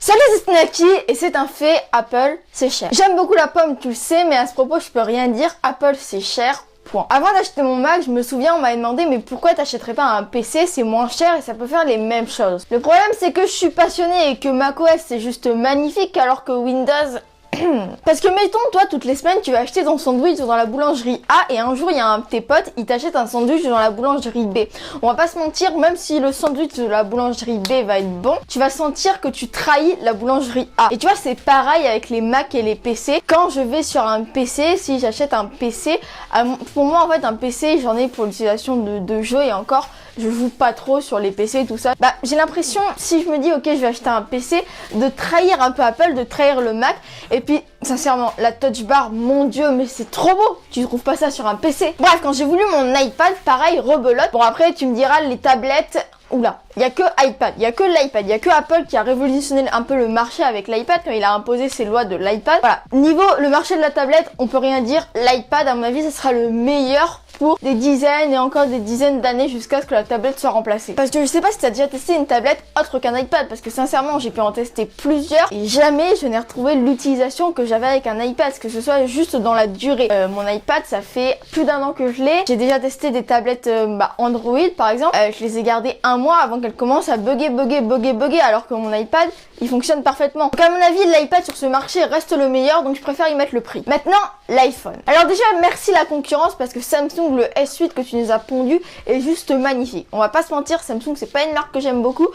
Salut, c'est Snacky et c'est un fait, Apple c'est cher. J'aime beaucoup la pomme, tu le sais, mais à ce propos je peux rien dire, Apple c'est cher. Point. Avant d'acheter mon Mac, je me souviens, on m'avait demandé mais pourquoi t'achèterais pas un PC, c'est moins cher et ça peut faire les mêmes choses. Le problème c'est que je suis passionnée et que macOS c'est juste magnifique alors que Windows... Parce que mettons, toi, toutes les semaines, tu vas acheter ton sandwich dans la boulangerie A et un jour, il y a un de tes potes, il t'achète un sandwich dans la boulangerie B. On va pas se mentir, même si le sandwich de la boulangerie B va être bon, tu vas sentir que tu trahis la boulangerie A. Et tu vois, c'est pareil avec les Mac et les PC. Quand je vais sur un PC, si j'achète un PC, pour moi, en fait, un PC, j'en ai pour l'utilisation de jeux et encore, je joue pas trop sur les PC et tout ça. Bah, j'ai l'impression, si je me dis, ok, je vais acheter un PC, de trahir un peu Apple, de trahir le Mac. Et puis, sincèrement, la touch bar, mon dieu, mais c'est trop beau. Tu trouves pas ça sur un PC? Bref, quand j'ai voulu mon iPad, pareil, rebelote. Bon, après, tu me diras, les tablettes... Oula, il y a que iPad, il y a que l'iPad, il y a que Apple qui a révolutionné un peu le marché avec l'iPad quand il a imposé ses lois de l'iPad. Voilà, niveau le marché de la tablette, on peut rien dire. L'iPad, à mon avis, ce sera le meilleur pour des dizaines et encore des dizaines d'années jusqu'à ce que la tablette soit remplacée. Parce que je sais pas si tu as déjà testé une tablette autre qu'un iPad, parce que sincèrement j'ai pu en tester plusieurs et jamais je n'ai retrouvé l'utilisation que j'avais avec un iPad, que ce soit juste dans la durée. Mon iPad, ça fait plus d'1 an que je l'ai. J'ai déjà testé des tablettes Android par exemple. Je les ai gardées un mois avant qu'elles commencent à bugger alors que mon iPad il fonctionne parfaitement. Donc à mon avis l'iPad sur ce marché reste le meilleur, donc je préfère y mettre le prix. Maintenant l'iPhone. Alors déjà merci la concurrence parce que Samsung, le S8 que tu nous as pondu est juste magnifique. On va pas se mentir, Samsung c'est pas une marque que j'aime beaucoup,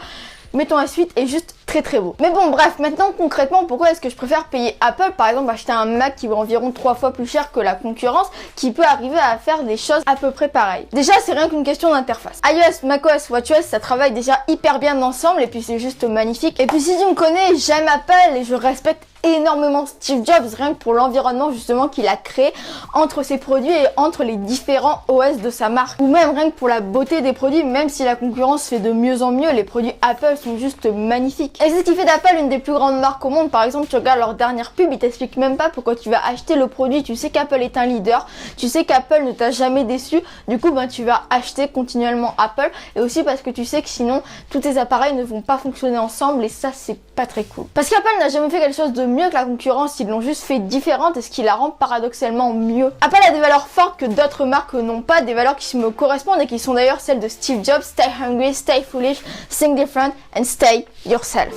mais ton S8 est juste très beau. Mais bon bref, maintenant concrètement pourquoi est-ce que je préfère payer Apple, par exemple acheter un Mac qui vaut environ 3 fois plus cher que la concurrence, qui peut arriver à faire des choses à peu près pareilles. Déjà c'est rien qu'une question d'interface. iOS, macOS, watchOS, ça travaille déjà hyper bien ensemble et puis c'est juste magnifique. Et puis si tu me connais, j'aime Apple et je respecte énormément Steve Jobs, rien que pour l'environnement justement qu'il a créé entre ses produits et entre les différents OS de sa marque, ou même rien que pour la beauté des produits. Même si la concurrence fait de mieux en mieux, les produits Apple sont juste magnifiques. Et c'est ce qui fait d'Apple une des plus grandes marques au monde. Par exemple, tu regardes leur dernière pub, ils t'expliquent même pas pourquoi tu vas acheter le produit. Tu sais qu'Apple est un leader, tu sais qu'Apple ne t'a jamais déçu, du coup tu vas acheter continuellement Apple, et aussi parce que tu sais que sinon tous tes appareils ne vont pas fonctionner ensemble, et ça c'est pas très cool. Parce qu'Apple n'a jamais fait quelque chose de mieux que la concurrence, ils l'ont juste fait différente, et ce qui la rend paradoxalement mieux. Apple a des valeurs fortes que d'autres marques n'ont pas, des valeurs qui me correspondent et qui sont d'ailleurs celles de Steve Jobs: stay hungry, stay foolish, think different and stay yourself.